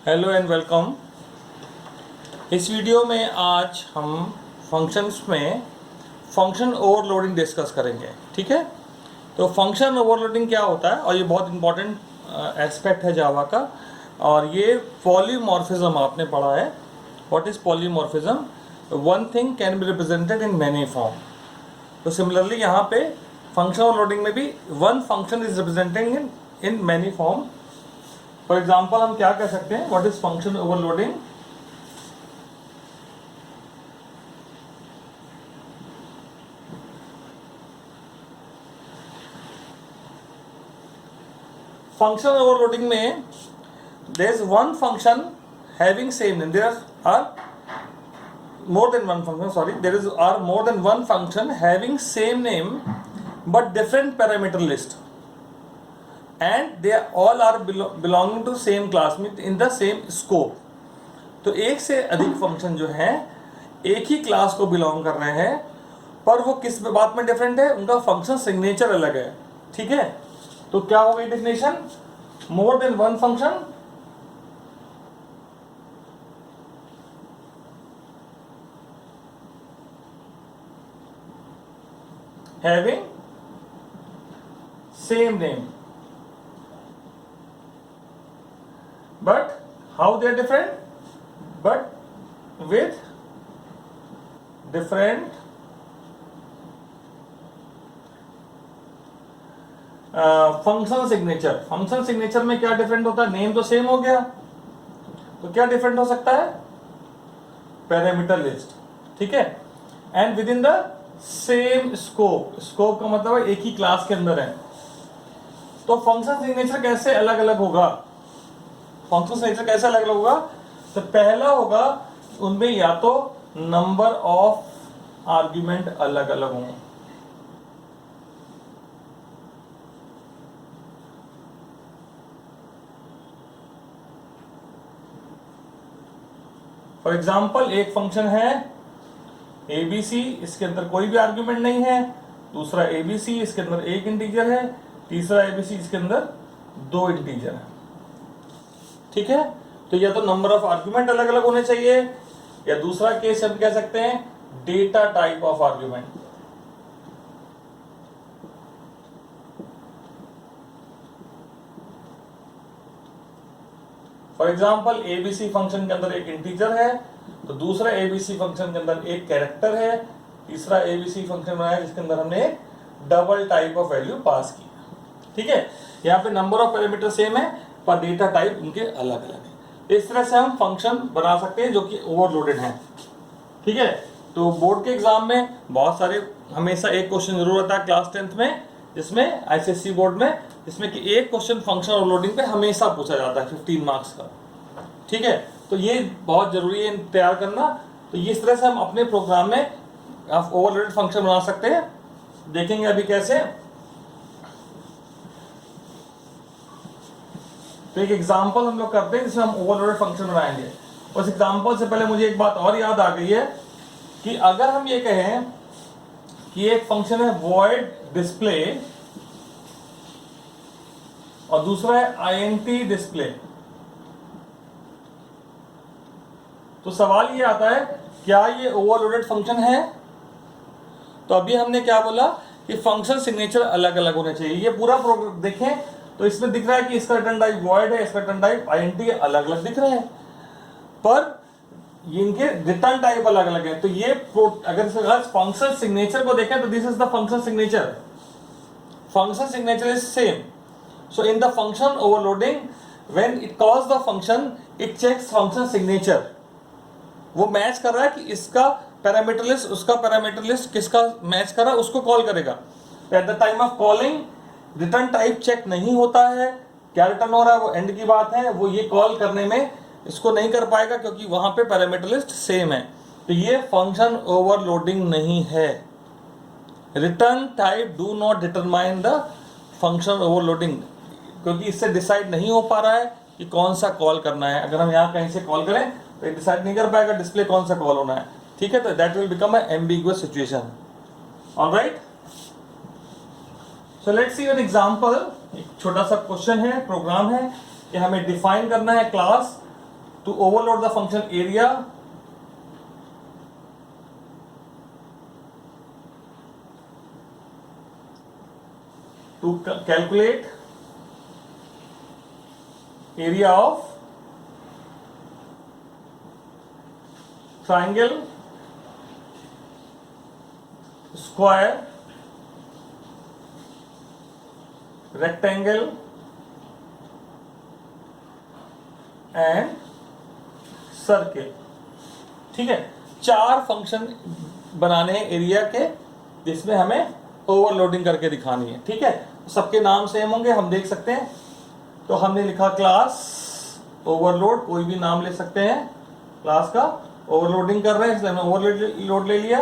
Hello and welcome. इस video में आज हम फंक्शंस में फंक्शन ओवरलोडिंग डिस्कस करेंगे। ठीक है, तो फंक्शन ओवरलोडिंग क्या होता है और ये बहुत इंपॉर्टेंट एस्पेक्ट है जावा का। और ये पॉलीमॉर्फिज्म आपने पढ़ा है। What is polymorphism? One thing can be represented in many form. तो सिमिलरली यहाँ पे फंक्शन ओवरलोडिंग में भी one function is representing in many form. For example हम क्या कह सकते हैं, what is function overloading? Function overloading में there is one function having same name. There are more than one function. Sorry, are more than one function having same name but different parameter list, and they all are belonging to same class में in the same scope. तो एक से अधिक function जो है एक ही class को belong कर रहे हैं, पर वो किस बात में डिफरेंट है, उनका फंक्शन सिग्नेचर अलग है। ठीक है, तो क्या हो गई definition? More than one function having same name, but how they are different? But with different function signature. Function signature में क्या डिफरेंट होता है? नेम तो सेम हो गया, तो क्या डिफरेंट हो सकता है? Parameter list. ठीक है, and with in the same scope. Scope का मतलब है एक ही क्लास के अंदर है। तो फंक्शन सिग्नेचर कैसे अलग अलग होगा? फंक्शन सिग्नेचर कैसे अलग अलग होगा? तो पहला होगा उनमें या तो नंबर ऑफ आर्ग्यूमेंट अलग अलग होंगे। फॉर एग्जाम्पल एक फंक्शन है ABC, इसके अंदर कोई भी आर्ग्यूमेंट नहीं है। दूसरा ABC, इसके अंदर एक इंटीजर है। तीसरा ABC, इसके अंदर दो इंटीजर है। ठीक है, तो या तो नंबर ऑफ आर्ग्यूमेंट अलग अलग होने चाहिए, या दूसरा केस हम कह सकते हैं data type of argument. For example ABC function के अंदर एक इंटीजर है, तो दूसरा ABC फंक्शन के अंदर एक कैरेक्टर है। तीसरा ABC फंक्शन बनाया जिसके अंदर हमने एक double type of value pass की। ठीक है, यहाँ पे नंबर ऑफ पैरामीटर सेम है पर डेटा टाइप उनके अलग अलग है। इस तरह से हम फंक्शन बना सकते हैं जो कि ओवरलोडेड है। ठीक है, तो बोर्ड के एग्जाम में बहुत सारे हमेशा एक क्वेश्चन जरूर आता है क्लास 10th में, जिसमें ICSE बोर्ड में, जिसमें कि एक क्वेश्चन फंक्शन ओवरलोडिंग पे हमेशा पूछा जाता है 15 मार्क्स का। ठीक है, तो ये बहुत जरूरी है तैयार करना। तो इस तरह से हम अपने प्रोग्राम में ओवरलोडेड फंक्शन बना सकते हैं। देखेंगे अभी कैसे। तो एक एग्जांपल हम लोग करते हैं जिसमें हम ओवरलोडेड फंक्शन बनाएंगे। उस एग्जांपल से पहले मुझे एक बात और याद आ गई है कि अगर हम ये कहें कि एक फंक्शन है void डिस्प्ले और दूसरा है int डिस्प्ले, तो सवाल ये आता है क्या ये ओवरलोडेड फंक्शन है? तो अभी हमने क्या बोला कि फंक्शन सिग्नेचर अलग अलग होने चाहिए। ये पूरा प्रोग्राम देखें तो इसमें दिख रहा है कि इसका रिटर्न टाइप void है, इसका रिटर्न टाइप int है, अलग अलग दिख रहे हैं, पर इनके रिटर्न टाइप अलग अलग है। तो ये अगर फंक्शन सिग्नेचर को देखें तो this is the function signature. Function signature is same. So in the function overloading when it calls the function it checks function signature. वो मैच कर रहा है कि इसका पैरामीटर लिस्ट उसका पैरामीटर लिस्ट किसका मैच कर रहा है उसको कॉल करेगा। At the time of calling return type check नहीं होता है, क्या रिटर्न हो रहा है वो एंड की बात है, वो ये कॉल करने में इसको नहीं कर पाएगा क्योंकि वहां पे पैरामीटर लिस्ट सेम है। तो ये फंक्शन ओवरलोडिंग नहीं है। Return type do not determine the function overloading, क्योंकि इससे डिसाइड नहीं हो पा रहा है कि कौन सा कॉल करना है। अगर हम यहाँ कहीं से कॉल करें तो ये डिसाइड नहीं कर पाएगा डिस्प्ले कौन सा कॉल होना है। ठीक है, तो that will become a ambiguous situation. Alright, so let's see an example. एक छोटा सा क्वेश्चन है, प्रोग्राम है कि हमें डिफाइन करना है class to overload the function area to calculate area of triangle, square, rectangle and circle. ठीक है, 4 फंक्शन बनाने हैं एरिया के जिसमें हमें ओवरलोडिंग करके दिखानी है। ठीक है, सबके नाम सेम होंगे, हम देख सकते हैं। तो हमने लिखा क्लास ओवरलोड, कोई भी नाम ले सकते हैं, क्लास का ओवरलोडिंग कर रहे हैं इसलिए हमने ओवरलोड ले लिया।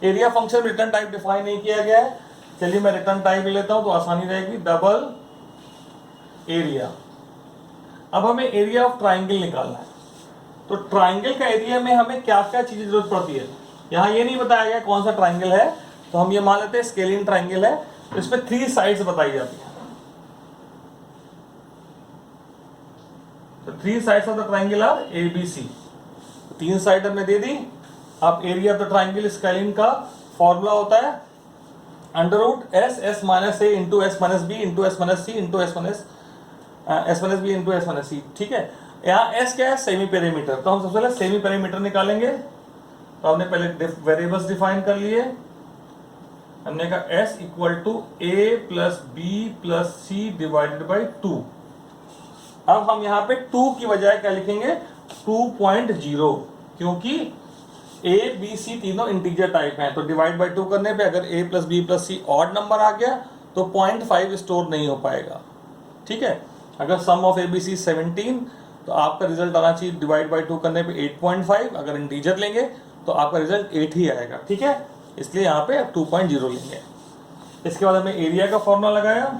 Area function return type define नहीं किया गया है, चलिए मैं रिटर्न टाइप ले लेता हूं तो आसानी रहेगी, डबल एरिया। अब हमें एरिया ऑफ ट्राइंगल निकालना है, तो ट्राइंगल का एरिया में हमें क्या क्या चीजें जरूरत पड़ती है। यहाँ ये नहीं बताया गया कौन सा ट्राइंगल है, तो हम ये मान लेते हैं स्केलिन ट्राइंगल है, तो इसमें 3 साइड्स बताई जाती है। तो 3 sides of the triangle are ABC, 3 side हमने दे दी। अब area of the triangle scalene का फॉर्मूला होता है under root S minus A into S minus B into S minus C into S minus B into S minus C। ठीक है, यहाँ S क्या है, सेमी पेरीमीटर, तो हम सबसे पहले सेमी पेरीमीटर निकालेंगे। तो हमने पहले वेरिएबल्स डिफाइन कर लिए, हमने कहा S equal to A plus B plus C divided by 2। अब हम यहाँ पे 2 की बजाय क्या लिखेंगे, 2.0, क्योंकि A B C तीनों इंटीजर टाइप हैं। तो डिवाइड बाई 2 करने पे अगर A plus B plus C odd number आ गया तो 0.5 स्टोर नहीं हो पाएगा। ठीक है, अगर सम ऑफ ABC 17 तो आपका रिजल्ट आना चाहिए डिवाइड बाई 2 करने पे 8.5, अगर इंटीजर लेंगे तो आपका रिजल्ट 8 ही आएगा। ठीक है, इसलिए यहाँ पे 2.0 लेंगे। इसके बाद हमें एरिया का फॉर्मूला लगाया,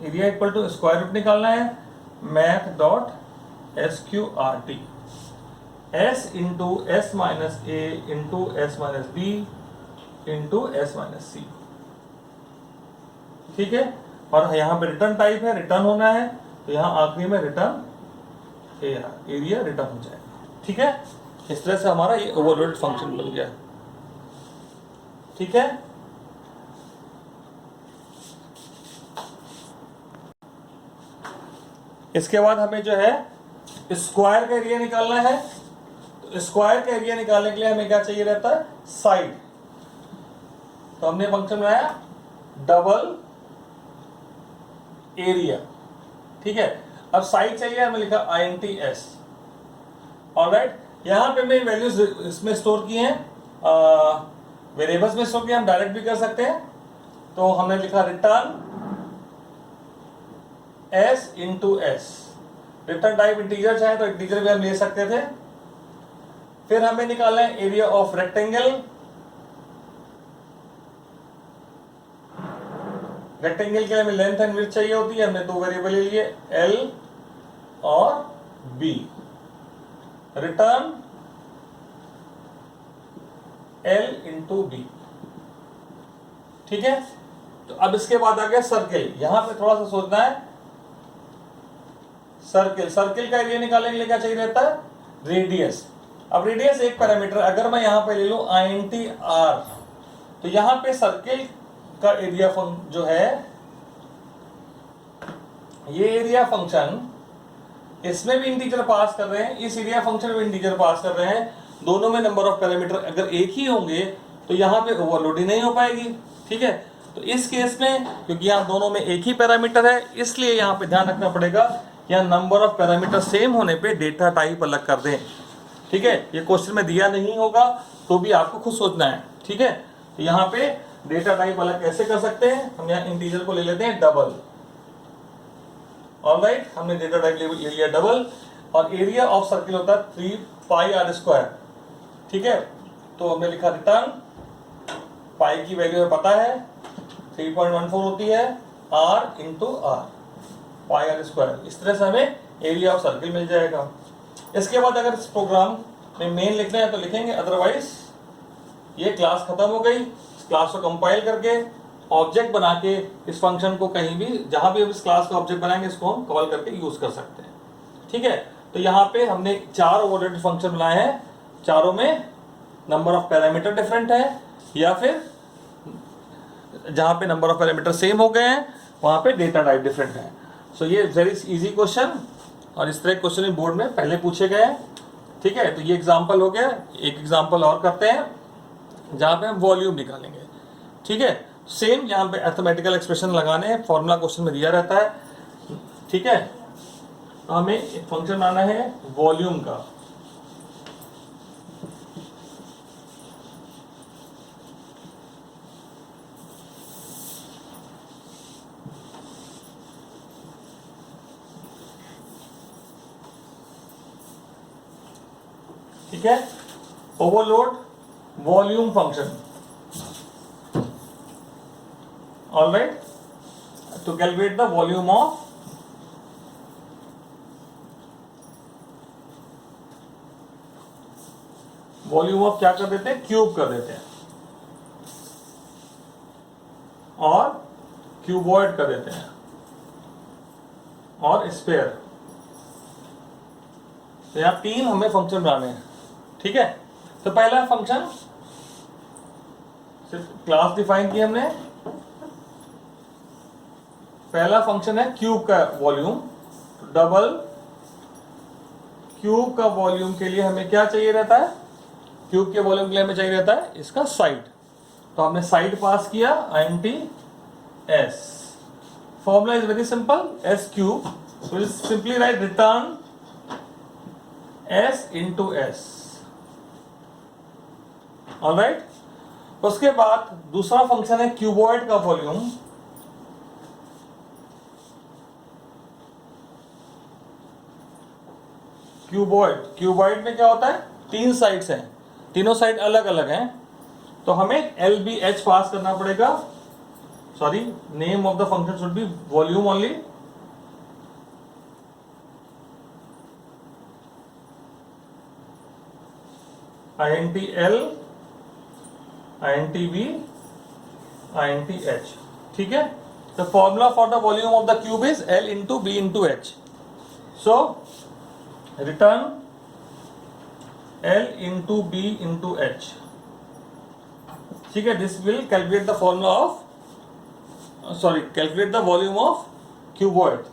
area equal to square root निकालना है, math dot SQRT, S into S minus A into S minus B into S minus C। ठीक है, और यहाँ पे रिटर्न टाइप है, रिटर्न होना है, तो यहाँ आखिरी में रिटर्न एरिया रिटर्न हो जाएगा। ठीक है, इस तरह से हमारा ये ओवरलोड फंक्शन बन गया। ठीक है, इसके बाद हमें जो है स्क्वायर का एरिया निकालना है। तो स्क्वायर का एरिया निकालने के लिए हमें क्या चाहिए रहता है, साइड। तो हमने फंक्शन बनाया डबल एरिया। ठीक है, अब साइड चाहिए, हमें लिखा INTS। ऑलराइट, यहां पे मैं वैल्यूज इसमें स्टोर किए हैं, वेरिएबल्स में स्टोर किए, हम डायरेक्ट भी कर सकते हैं। तो हमने लिखा return S into S, return type integer चाहे तो इंटीजर भी हम ले सकते थे। फिर हमें निकालना है एरिया ऑफ रेक्टेंगल। रेक्टेंगल के लिए हमें लेंथ एंड विड्थ चाहिए होती है, हमने 2 वेरिएबल ले लिए L और B। Return L into B। ठीक है, तो अब इसके बाद आ गया सर्किल। यहां पे थोड़ा सा सोचना है, सर्किल का एरिया निकालने के लिए क्या चाहिए रहता है, रेडियस। अब रेडियस एक पैरामीटर, अगर मैं यहां पे ले लूं INTR, तो यहां पे सर्किल का एरिया जो है, ये एरिया फंक्शन, इसमें भी इंटीजर पास कर रहे हैं, इस एरिया फंक्शन में भी इंटीजर पास कर रहे हैं, दोनों में नंबर ऑफ पैरामीटर अगर एक ही होंगे तो यहाँ पे ओवरलोडिंग नहीं हो पाएगी। ठीक है, तो इस केस में क्योंकि यहाँ दोनों में एक ही पैरामीटर है, इसलिए यहाँ पे ध्यान रखना पड़ेगा, यहाँ नंबर ऑफ पैरामीटर सेम होने पे डेटा टाइप अलग कर दें। ठीक है, ये क्वेश्चन में दिया नहीं होगा तो भी आपको खुद सोचना है। ठीक है, तो यहाँ पे डेटा टाइप अलग कैसे कर सकते हैं, हम यहाँ इंटीजर को ले लेते हैं डबल। ऑलराइट, हमने डेटा टाइप ले लिया डबल, और एरिया ऑफ सर्किल होता है 3 पाई r स्क्वायर। ठीक है, तो हमने लिखा रिटर्न, पाई की वैल्यू पता है 3.14 होती है, r into R, pi r square. इस तरह से हमें एरिया ऑफ सर्किल मिल जाएगा। इसके बाद अगर इस प्रोग्राम में मेन लिखना है तो लिखेंगे, अदरवाइज ये क्लास खत्म हो गई। इस क्लास को कंपाइल करके ऑब्जेक्ट बना के इस फंक्शन को कहीं भी, जहां भी इस क्लास का ऑब्जेक्ट बनाएंगे, इसको हम कॉल करके यूज कर सकते हैं। ठीक है, तो यहाँ पे हमने 4 ओवरलोडेड फंक्शन बनाए हैं, चारों में नंबर ऑफ पैरामीटर डिफरेंट है, या फिर जहाँ पे नंबर ऑफ पैरामीटर सेम हो गए हैं वहाँ पे डेटा टाइप डिफरेंट है। सो ये वेरी इजी क्वेश्चन, और इस तरह क्वेश्चन बोर्ड में पहले पूछे गए हैं। ठीक है, तो ये एग्जाम्पल हो गया। एक एग्जाम्पल और करते हैं जहाँ पे हम वॉल्यूम निकालेंगे। ठीक है, सेम यहाँ पे अर्थमेटिकल एक्सप्रेशन लगाने, फॉर्मूला क्वेश्चन में दिया रहता है। ठीक है, तो हमें एक फंक्शन बनाना है वॉल्यूम का। ठीक है, overload volume function. Alright, to calculate the volume of क्या कर देते हैं, क्यूब कर देते हैं, और क्यूबॉइड कर देते हैं, और स्फीयर। तो यहां 3 हमें फंक्शन बनाने हैं। ठीक है, तो पहला फंक्शन सिर्फ क्लास डिफाइन की हमने। पहला फंक्शन है क्यूब का वॉल्यूम। तो डबल क्यूब का वॉल्यूम के लिए हमें क्या चाहिए रहता है, क्यूब के वॉल्यूम के लिए हमें चाहिए रहता है इसका साइड। तो हमने साइड पास किया INT S। Formula is very simple, S cube. So we'll simply write return S into S। Alright, उसके बाद दूसरा फंक्शन है क्यूबॉइड का वॉल्यूम। क्यूबॉइड में क्या होता है, 3 साइड्स हैं, तीनों साइड अलग अलग हैं। तो हमें LBH पास करना पड़ेगा। Sorry, name of the function should be volume only. INT L, INT B, INT H। ठीक है, the formula for the volume of the cube is L into B into H। So return L into B into H। ठीक है, this will calculate the formula of calculate the volume of cuboid।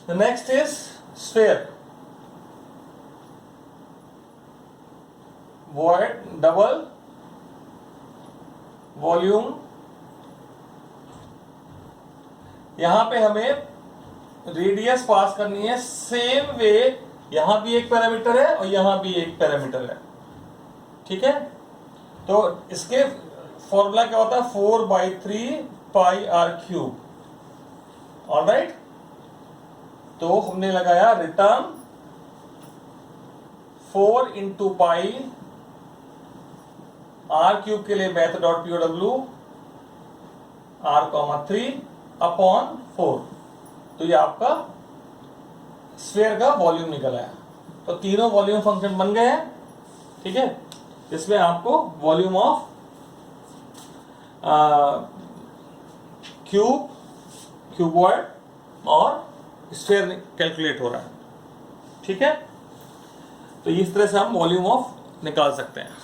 The next is sphere। void double volume. यहां पे हमें radius पास करनी है, same way यहां भी एक पैरामीटर है और यहां भी एक पैरामीटर है। ठीक है, तो इसके फॉर्मूला क्या होता है, 4/3 पाई r क्यूब। ऑलराइट, तो हमने लगाया return 4 into pi r cube के लिए math dot POW r,3 upon 4। तो ये आपका स्फीयर का वॉल्यूम निकल आया। तो तीनों वॉल्यूम फंक्शन बन गए हैं। ठीक है, इसमें आपको वॉल्यूम ऑफ क्यूबॉइड और स्फीयर कैलकुलेट हो रहा है। ठीक है, तो इस तरह से हम वॉल्यूम ऑफ निकाल सकते हैं।